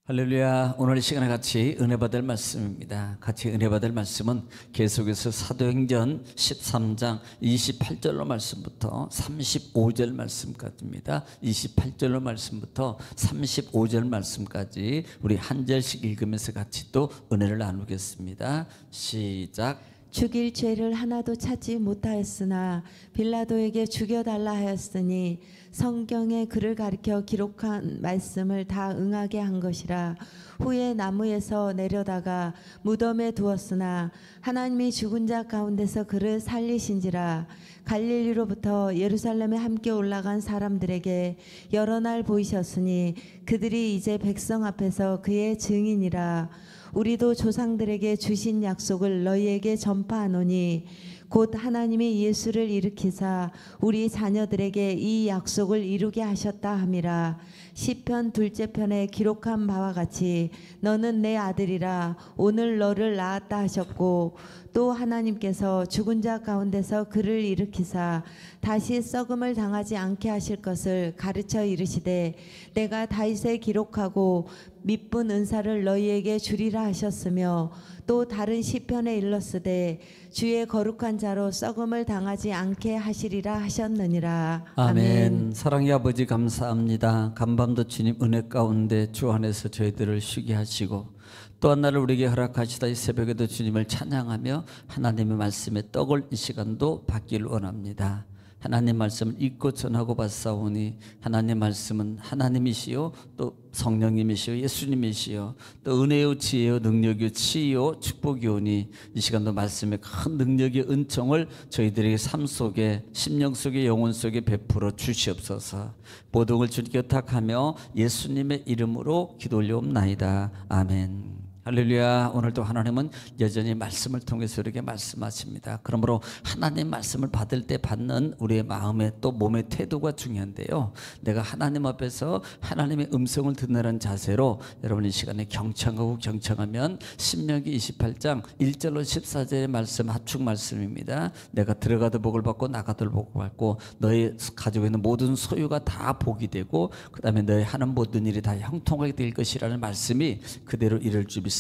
할렐루야. 오늘 이 시간에 같이 은혜 받을 말씀입니다. 같이 은혜 받을 말씀은 계속해서 사도행전 13장 28절로 말씀부터 35절 말씀까지입니다. 28절로 말씀부터 35절 말씀까지 우리 한 절씩 읽으면서 같이 또 은혜를 나누겠습니다. 시작. 죽일 죄를 하나도 찾지 못하였으나 빌라도에게 죽여달라 하였으니 성경에 그를 가리켜 기록한 말씀을 다 응하게 한 것이라. 후에 나무에서 내려다가 무덤에 두었으나 하나님이 죽은 자 가운데서 그를 살리신지라. 갈릴리로부터 예루살렘에 함께 올라간 사람들에게 여러 날 보이셨으니 그들이 이제 백성 앞에서 그의 증인이라. 우리도 조상들에게 주신 약속을 너희에게 전파하노니 곧 하나님이 예수를 일으키사 우리 자녀들에게 이 약속을 이루게 하셨다 함이라. 시편 둘째 편에 기록한 바와 같이 너는 내 아들이라 오늘 너를 낳았다 하셨고, 또 하나님께서 죽은 자 가운데서 그를 일으키사 다시 썩음을 당하지 않게 하실 것을 가르쳐 이르시되 내가 다윗에 기록하고 미쁜 은사를 너희에게 주리라 하셨으며, 또 다른 시편에 일렀으되 주의 거룩한 자로 썩음을 당하지 않게 하시리라 하셨느니라. 아멘. 사랑의 아버지 감사합니다. 간밤도 주님 은혜 가운데 주 안에서 저희들을 쉬게 하시고 또한 날을 우리에게 허락하시다 이 새벽에도 주님을 찬양하며 하나님의 말씀에 떡을 이 시간도 받기를 원합니다. 하나님 말씀을 읽고 전하고 받사오니 하나님 말씀은 하나님이시요 또 성령님이시요 예수님이시요 또 은혜요 지혜요 능력이요 치유요 축복이오니 이 시간도 말씀의 큰 능력의 은총을 저희들에게 삶 속에 심령 속에 영혼 속에 베풀어 주시옵소서. 모든 걸 주님께 부탁하며 예수님의 이름으로 기도 올려옵나이다. 아멘. 할렐루야. 오늘도 하나님은 여전히 말씀을 통해서 우리에게 말씀하십니다. 그러므로 하나님 말씀을 받을 때 받는 우리의 마음의 또 몸의 태도가 중요한데요, 내가 하나님 앞에서 하나님의 음성을 듣는 자세로 여러분 이 시간에 경청하고 경청하면 신명기 28장 1절로 14절의 말씀 합축 말씀입니다. 내가 들어가도 복을 받고 나가도 복을 받고 너희 가지고 있는 모든 소유가 다 복이 되고 그 다음에 너희 하는 모든 일이 다 형통하게 될 것이라는 말씀이 그대로 이룰 줄 믿습니다.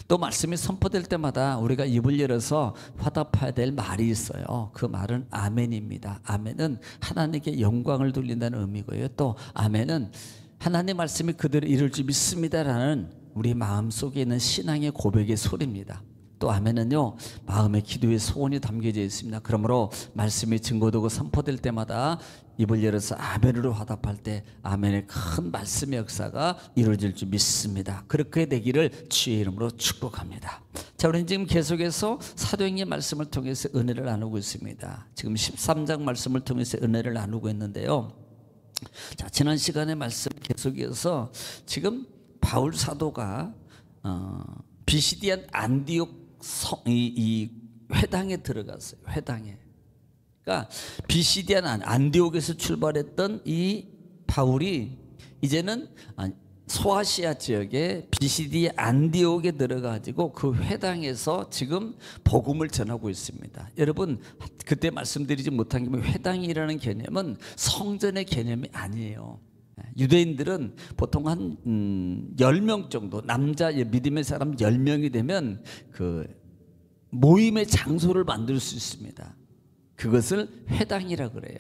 또 말씀이 선포될 때마다 우리가 입을 열어서 화답해야 될 말이 있어요. 그 말은 아멘입니다. 아멘은 하나님께 영광을 돌린다는 의미고요. 또 아멘은 하나님 말씀이 그대로 이룰 줄 믿습니다라는 우리 마음속에 있는 신앙의 고백의 소리입니다. 또 아멘은요, 마음의 기도의 소원이 담겨져 있습니다. 그러므로 말씀이 증거되고 선포될 때마다 입을 열어서 아멘으로 화답할 때 아멘의 큰 말씀의 역사가 이루어질 줄 믿습니다. 그렇게 되기를 주의 이름으로 축복합니다. 자, 우리는 지금 계속해서 사도행전 말씀을 통해서 은혜를 나누고 있습니다. 지금 13장 말씀을 통해서 은혜를 나누고 있는데요, 자, 지난 시간의 말씀 계속해서 지금 바울 사도가 비시디안 안디옥 이 회당에 들어갔어요. 회당에. 그러니까 비시디안 안디옥에서 출발했던 이 바울이 이제는 소아시아 지역에 비시디 안디옥에 들어가지고 그 회당에서 지금 복음을 전하고 있습니다. 여러분, 그때 말씀드리지 못한 게 회당이라는 개념은 성전의 개념이 아니에요. 유대인들은 보통 한 10명 정도, 남자 믿음의 사람 10명이 되면 그 모임의 장소를 만들 수 있습니다. 그것을 회당이라 그래요.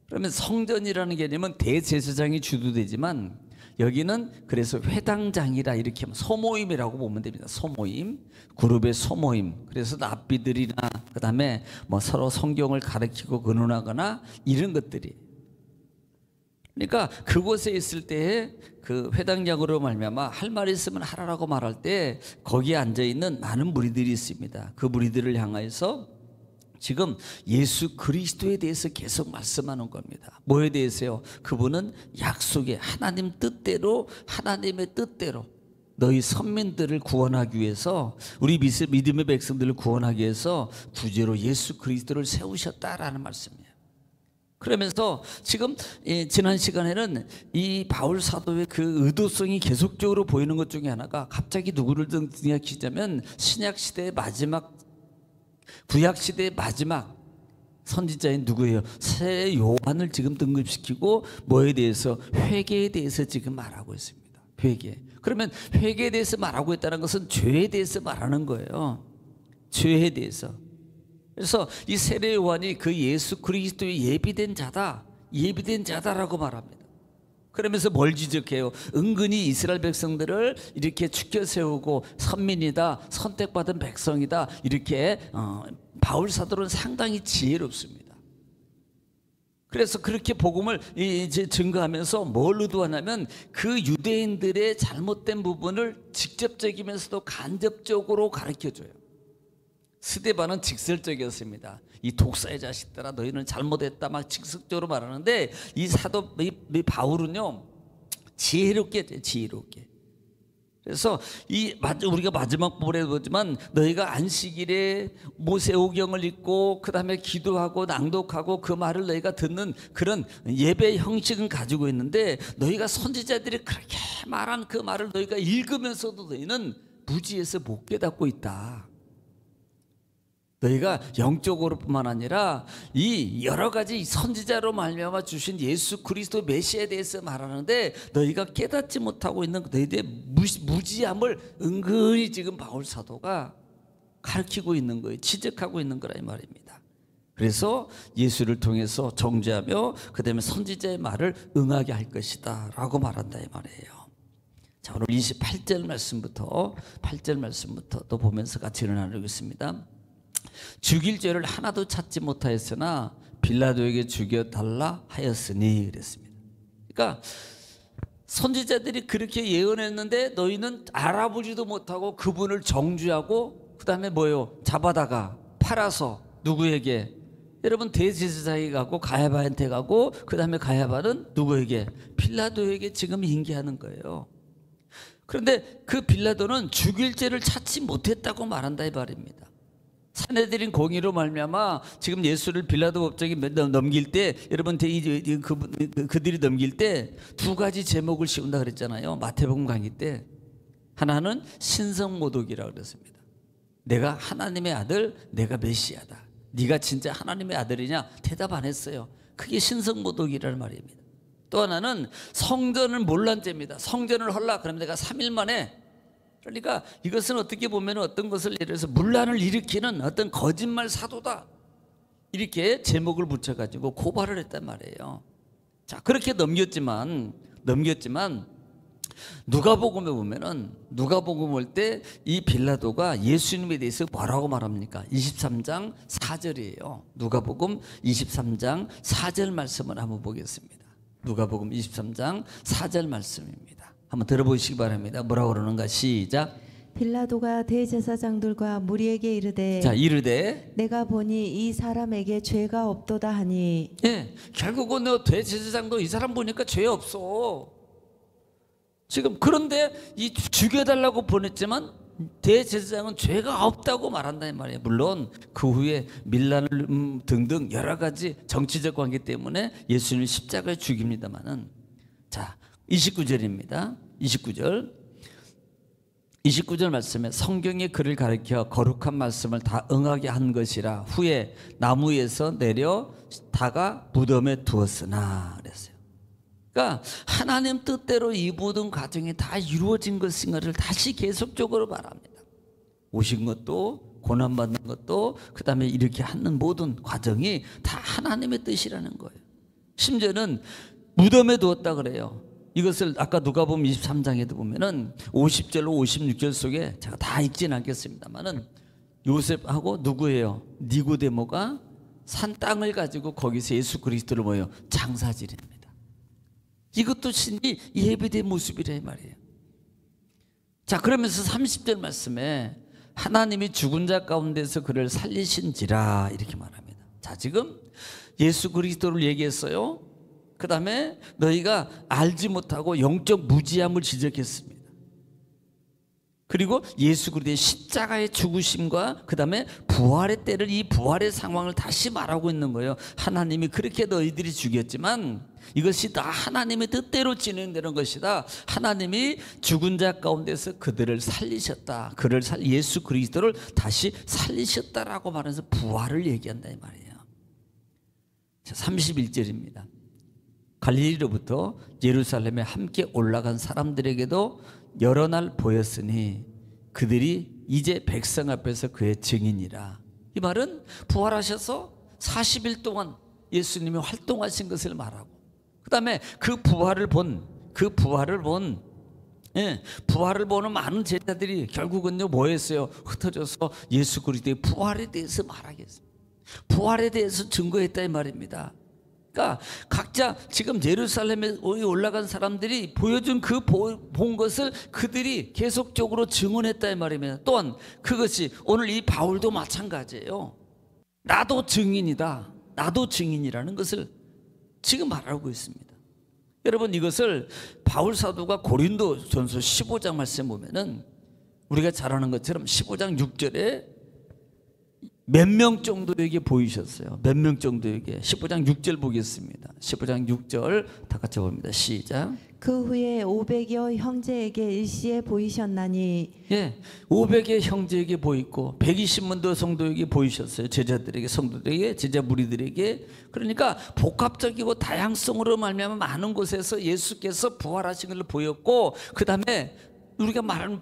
그러면 성전이라는 개념은 대제사장이 주도되지만 여기는 그래서 회당장이라 이렇게 하면 소모임이라고 보면 됩니다. 소모임, 그룹의 소모임. 그래서 랍비들이나 그 다음에 뭐 서로 성경을 가르치고 근언하거나 이런 것들이, 그러니까 그곳에 있을 때에 그 회당장으로 말미암아 할 말이 있으면 하라라고 말할 때 거기에 앉아 있는 많은 무리들이 있습니다. 그 무리들을 향하여서 지금 예수 그리스도에 대해서 계속 말씀하는 겁니다. 뭐에 대해서요? 그분은 약속의 하나님 뜻대로, 하나님의 뜻대로 너희 선민들을 구원하기 위해서, 우리 믿음의 백성들을 구원하기 위해서 구제로 예수 그리스도를 세우셨다라는 말씀이에요. 그러면서 지금 지난 시간에는 이 바울 사도의 그 의도성이 계속적으로 보이는 것 중에 하나가, 갑자기 누구를 등장시키자면 신약 시대의 마지막, 구약 시대의 마지막 선지자인 누구예요? 새 요한을 지금 등급시키고 뭐에 대해서? 회개에 대해서 지금 말하고 있습니다. 회개. 그러면 회개에 대해서 말하고 있다는 것은 죄에 대해서 말하는 거예요. 죄에 대해서. 그래서 이 세례 요한이 그 예수 그리스도의 예비된 자다, 예비된 자다라고 말합니다. 그러면서 뭘 지적해요? 은근히 이스라엘 백성들을 이렇게 축켜 세우고 선민이다, 선택받은 백성이다, 이렇게 바울 사도는 상당히 지혜롭습니다. 그래서 그렇게 복음을 이제 증거하면서 뭘 의도하냐면 그 유대인들의 잘못된 부분을 직접적이면서도 간접적으로 가르쳐줘요. 스데반은 직설적이었습니다. 이 독사의 자식들아, 너희는 잘못했다, 막 직접적으로 말하는데 이 사도 이 바울은요 지혜롭게 해요, 지혜롭게. 그래서 우리가 마지막 부분에 보지만 너희가 안식일에 모세오경을 읽고 그 다음에 기도하고 낭독하고 그 말을 너희가 듣는 그런 예배 형식은 가지고 있는데, 너희가 선지자들이 그렇게 말한 그 말을 너희가 읽으면서도 너희는 무지해서 못 깨닫고 있다. 너희가 영적으로뿐만 아니라 이 여러 가지 선지자로 말미암아 주신 예수 그리스도 메시아에 대해서 말하는데 너희가 깨닫지 못하고 있는 너희들의 무지함을 은근히 지금 바울 사도가 가르치고 있는 거예요. 지적하고 있는 거라 이 말입니다. 그래서 예수를 통해서 정죄하며 그 다음에 선지자의 말을 응하게 할 것이다 라고 말한다 이 말이에요. 자, 오늘 28절 말씀부터 8절 말씀부터 또 보면서 같이 나누겠습니다. 죽일 죄를 하나도 찾지 못하였으나 빌라도에게 죽여달라 하였으니 그랬습니다. 그러니까 선지자들이 그렇게 예언했는데 너희는 알아보지도 못하고 그분을 정죄하고 그 다음에 뭐예요? 잡아다가 팔아서 누구에게? 여러분 대제사장에게 가고 가야바한테 가고 그 다음에 가야바는 누구에게? 빌라도에게 지금 인계하는 거예요. 그런데 그 빌라도는 죽일 죄를 찾지 못했다고 말한다 이 말입니다. 사내들인 공의로 말미암아 지금 예수를 빌라도 법정에 넘길 때 여러분 그들이 넘길 때 두 가지 제목을 씌운다 그랬잖아요. 마태복음 강의 때 하나는 신성모독이라고 그랬습니다. 내가 하나님의 아들, 내가 메시아다. 네가 진짜 하나님의 아들이냐? 대답 안 했어요. 그게 신성모독이라는 말입니다. 또 하나는 성전을 몰란죄입니다. 성전을 헐라 그러면 내가 3일 만에, 그러니까 이것은 어떻게 보면 어떤 것을 예를 들어서 문란을 일으키는 어떤 거짓말 사도다, 이렇게 제목을 붙여가지고 고발을 했단 말이에요. 자, 그렇게 넘겼지만 누가복음에 보면은 누가복음 올 때 이 빌라도가 예수님에 대해서 뭐라고 말합니까? 23장 4절이에요. 누가복음 23장 4절 말씀을 한번 보겠습니다. 누가복음 23장 4절 말씀입니다. 한번 들어보시기 바랍니다. 뭐라고 그러는가? 시작. 빌라도가 대제사장들과 무리에게 이르되, 자, 이르되 내가 보니 이 사람에게 죄가 없도다 하니. 예, 결국은 너 대제사장도 이 사람 보니까 죄 없어. 지금 그런데 이 죽여달라고 보냈지만 대제사장은 죄가 없다고 말한다 이 말이에요. 물론 그 후에 밀란 등등 여러 가지 정치적 관계 때문에 예수님을 십자가에 죽입니다마는, 자 29절입니다. 29절 말씀에 성경의 글을 가리켜 거룩한 말씀을 다 응하게 한 것이라 후에 나무에서 내려 다가 무덤에 두었으나 그랬어요. 그러니까 하나님 뜻대로 이 모든 과정이 다 이루어진 것인가를 다시 계속적으로 말합니다. 오신 것도 고난받는 것도 그 다음에 이렇게 하는 모든 과정이 다 하나님의 뜻이라는 거예요. 심지어는 무덤에 두었다 그래요. 이것을 아까 누가복음 23장에도 보면은 50절로 56절 속에 제가 다 읽지는 않겠습니다만은 요셉하고 누구예요? 니고데모가 산 땅을 가지고 거기서 예수 그리스도를 뭐예요? 장사지립니다. 이것도 신이 예배된 모습이라 이 말이에요. 자, 그러면서 30절 말씀에 하나님이 죽은 자 가운데서 그를 살리신지라 이렇게 말합니다. 자, 지금 예수 그리스도를 얘기했어요. 그 다음에 너희가 알지 못하고 영적 무지함을 지적했습니다. 그리고 예수 그리스도의 십자가의 죽으심과 그 다음에 부활의 때를, 이 부활의 상황을 다시 말하고 있는 거예요. 하나님이 그렇게 너희들이 죽였지만 이것이 다 하나님의 뜻대로 진행되는 것이다. 하나님이 죽은 자 가운데서 그들을 살리셨다. 예수 그리스도를 다시 살리셨다라고 말하면서 부활을 얘기한다 이 말이에요. 자, 31절입니다. 갈릴리로부터 예루살렘에 함께 올라간 사람들에게도 여러 날 보였으니 그들이 이제 백성 앞에서 그의 증인이라. 이 말은 부활하셔서 40일 동안 예수님이 활동하신 것을 말하고, 그 다음에 그 부활을 보는 많은 제자들이 결국은요 뭐 했어요? 흩어져서 예수 그리스도의 부활에 대해서 말하겠습니다. 부활에 대해서 증거했다 이 말입니다. 그러니까 각자 지금 예루살렘에 올라간 사람들이 보여준 본 것을 그들이 계속적으로 증언했다 이 말입니다. 또한 그것이 오늘 이 바울도 마찬가지예요. 나도 증인이다, 나도 증인이라는 것을 지금 말하고 있습니다. 여러분, 이것을 바울 사도가 고린도전서 15장 말씀 보면은 우리가 잘 아는 것처럼 15장 6절에 몇 명 정도에게 보이셨어요. 몇 명 정도에게. 15장 6절 보겠습니다. 15장 6절 다 같이 봅니다. 시작. 그 후에 500여 형제에게 일시에 보이셨나니. 예, 500의 형제에게 보이고 120만 더 성도에게 보이셨어요. 제자들에게, 성도들에게, 제자 무리들에게. 그러니까 복합적이고 다양성으로 말미암아 많은 곳에서 예수께서 부활하신 것을 보였고, 그 다음에 우리가 말하는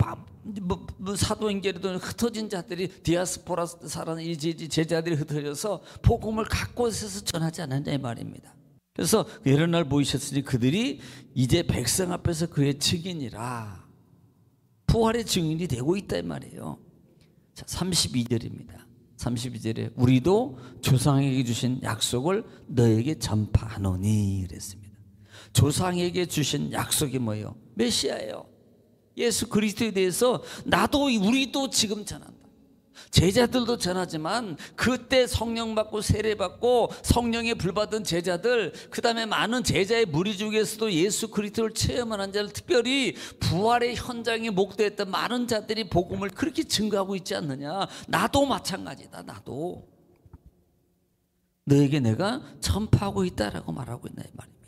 사도행전에도 흩어진 자들이 디아스포라 사라는 이 제자들이 흩어져서 복음을 각 곳에서 전하지 않았냐 이 말입니다. 그래서 여러 날 보이셨으니 그들이 이제 백성 앞에서 그의 증인이라, 부활의 증인이 되고 있다 이 말이에요. 자, 32절입니다. 32절에 우리도 조상에게 주신 약속을 너에게 전파하노니 그랬습니다. 조상에게 주신 약속이 뭐예요? 메시아예요. 예수 그리스도에 대해서 우리도 지금 전한다. 제자들도 전하지만 그때 성령 받고 세례 받고 성령에 불받은 제자들, 그 다음에 많은 제자의 무리 중에서도 예수 그리스도를 체험한 자를, 특별히 부활의 현장에 목도했던 많은 자들이 복음을 그렇게 증거하고 있지 않느냐. 나도 마찬가지다. 나도 너에게 내가 전파하고 있다라고 말하고 있나 이 말입니다.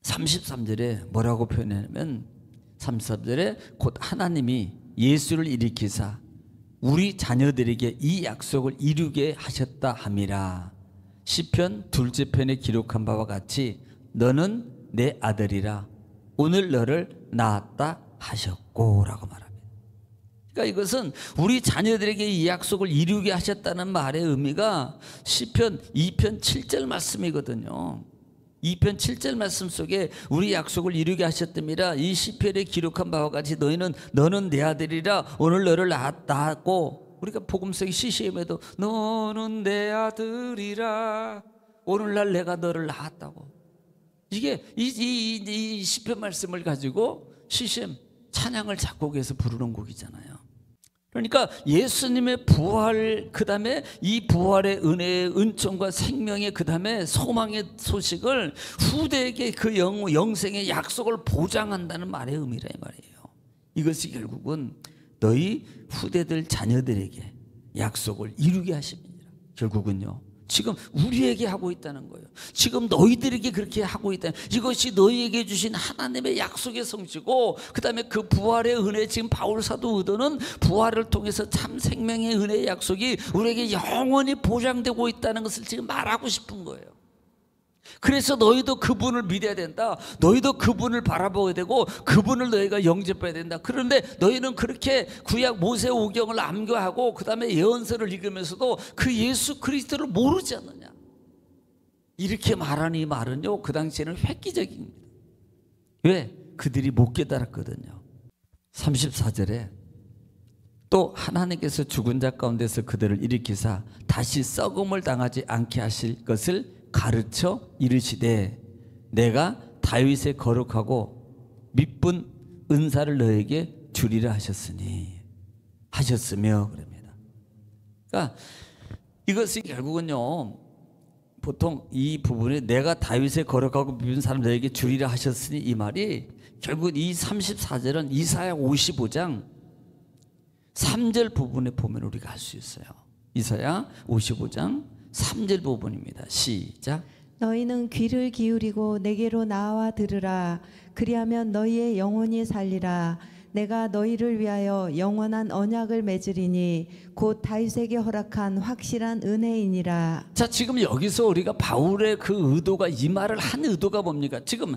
33절에 뭐라고 표현하냐면 33절에 곧 하나님이 예수를 일으키사 우리 자녀들에게 이 약속을 이루게 하셨다 함이라. 시편 2째 편에 기록한 바와 같이 너는 내 아들이라 오늘 너를 낳았다 하셨고 라고 말합니다. 그러니까 이것은 우리 자녀들에게 이 약속을 이루게 하셨다는 말의 의미가 시편 2편 7절 말씀이거든요. 2편 7절 말씀 속에 우리 약속을 이루게 하셨답니다. 이 시편에 기록한 바와 같이 너는 내 아들이라 오늘 너를 낳았고, 우리가 복음성 CCM에도 너는 내 아들이라 오늘날 내가 너를 낳았다고. 이게 이 시편 말씀을 가지고 CCM 찬양을 작곡해서 부르는 곡이잖아요. 그러니까 예수님의 부활, 그 다음에 이 부활의 은혜의 은총과 생명의, 그 다음에 소망의 소식을 후대에게 그 영생의 약속을 보장한다는 말의 의미라 이 말이에요. 이것이 결국은 너희 후대들 자녀들에게 약속을 이루게 하십니다. 결국은요 지금 우리에게 하고 있다는 거예요. 지금 너희들에게 그렇게 하고 있다. 이것이 너희에게 주신 하나님의 약속의 성취고, 그 다음에 그 부활의 은혜, 지금 바울 사도 의도는 부활을 통해서 참 생명의 은혜의 약속이 우리에게 영원히 보장되고 있다는 것을 지금 말하고 싶은 거예요. 그래서 너희도 그분을 믿어야 된다. 너희도 그분을 바라보게 되고 그분을 너희가 영접해야 된다. 그런데 너희는 그렇게 구약 모세 오경을 암교하고 그 다음에 예언서를 읽으면서도 그 예수 그리스도를 모르지 않느냐. 이렇게 말하는 이 말은요 그 당시에는 획기적입니다. 왜? 그들이 못 깨달았거든요. 34절에 또 하나님께서 죽은 자 가운데서 그들을 일으키사 다시 썩음을 당하지 않게 하실 것을 가르쳐 이르시되 내가 다윗의 거룩하고 미쁜 은사를 너에게 주리라 하셨으며 그럽니다. 그러니까 이것이 결국은요 보통 이 부분에 내가 다윗의 거룩하고 미쁜 사람 너에게 주리라 하셨으니, 이 말이 결국 이 34절은 이사야 55장 3절 부분에 보면 우리가 알 수 있어요. 이사야 55장 3절 부분입니다. 시작. 너희는 귀를 기울이고 내게로 나와 들으라. 그리하면 너희의 영혼이 살리라. 내가 너희를 위하여 영원한 언약을 맺으리니 곧 다윗에게 허락한 확실한 은혜이니라. 자, 지금 여기서 우리가 바울의 그 의도가, 이 말을 한 의도가 뭡니까? 지금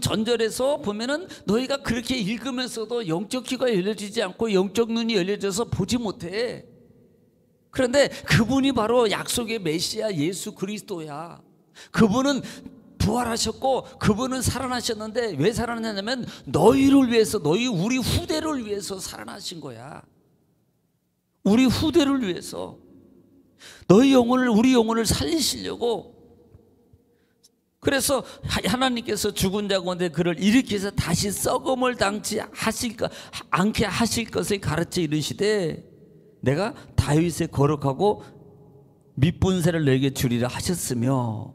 전절에서 보면은 너희가 그렇게 읽으면서도 영적 귀가 열려지지 않고 영적 눈이 열려져서 보지 못해. 그런데 그분이 바로 약속의 메시아 예수 그리스도야. 그분은 부활하셨고 그분은 살아나셨는데 왜 살아나냐면 너희를 위해서, 우리 후대를 위해서 살아나신 거야. 우리 후대를 위해서 우리 영혼을 살리시려고. 그래서 하나님께서 죽은 자 가운데 그를 일으켜서 다시 썩음을 당치 않게 하실 것을 가르쳐 이르시되 내가 다윗의 거룩하고 밑분세를 너에게 주리라 하셨으며,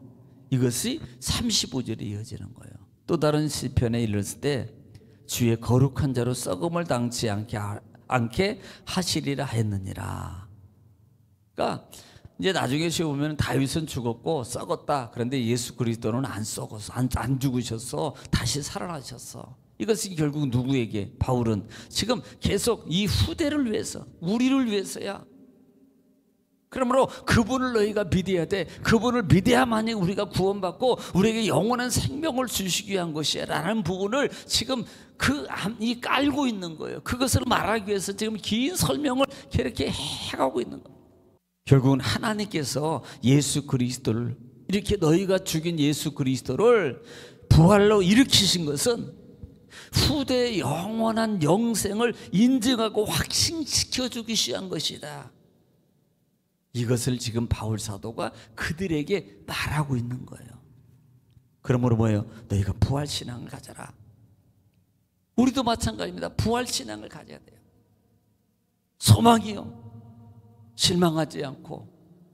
이것이 35절에 이어지는 거예요. 또 다른 시편에 이르렀을 때 주의 거룩한 자로 썩음을 당치 않게 하시리라 하였느니라. 그러니까 이제 나중에 보면 다윗은 죽었고 썩었다. 그런데 예수 그리스도는 안 썩었어, 안 죽으셨어, 다시 살아나셨어. 이것이 결국 누구에게? 바울은 지금 계속 이 후대를 위해서, 우리를 위해서야. 그러므로 그분을 너희가 믿어야 돼. 그분을 믿어야만이 우리가 구원받고 우리에게 영원한 생명을 주시기 위한 것이야 라는 부분을 지금 이 깔고 있는 거예요. 그것을 말하기 위해서 지금 긴 설명을 이렇게 해가고 있는 거예요. 결국은 하나님께서 예수 그리스도를, 이렇게 너희가 죽인 예수 그리스도를 부활로 일으키신 것은 후대의 영원한 영생을 인증하고 확신시켜 주기 위한 것이다. 이것을 지금 바울 사도가 그들에게 말하고 있는 거예요. 그러므로 뭐예요? 너희가 부활신앙을 가져라. 우리도 마찬가지입니다. 부활신앙을 가져야 돼요. 소망이요, 실망하지 않고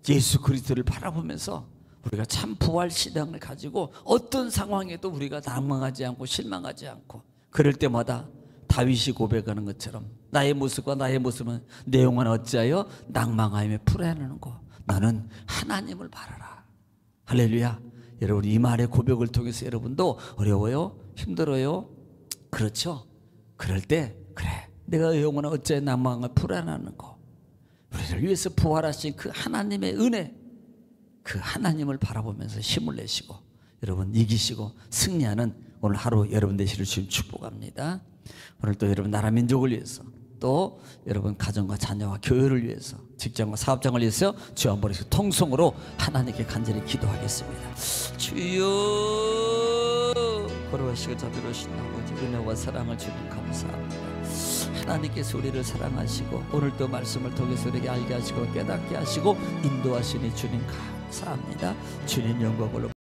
예수 그리스도를 바라보면서 우리가 참 부활신앙을 가지고 어떤 상황에도 우리가 낭망하지 않고 실망하지 않고, 그럴 때마다 다윗이 고백하는 것처럼 나의 모습과 나의 모습은 내 영혼 어찌하여 낭망하며 불안하는고 나는 하나님을 바라라. 할렐루야. 여러분, 이 말의 고백을 통해서 여러분도 어려워요? 힘들어요? 그렇죠? 그럴 때 그래, 내가 영혼은 어찌하여 낭망하며 불안하는고, 우리를 위해서 부활하신 그 하나님의 은혜, 그 하나님을 바라보면서 힘을 내시고 여러분 이기시고 승리하는 오늘 하루 여러분 되시를 주님 축복합니다. 오늘 또 여러분 나라 민족을 위해서, 또 여러분 가정과 자녀와 교회를 위해서, 직장과 사업장을 위해서 주 한 번씩 통성으로 하나님께 간절히 기도하겠습니다. 주여, 걸어가시고 자비로우신 아버지, 은혜와 사랑을 주님 감사합니다. 하나님께서 우리를 사랑하시고 오늘도 말씀을 통해서 우리에게 알게 하시고 깨닫게 하시고 인도하시니 주님 감사합니다. 주님 영광을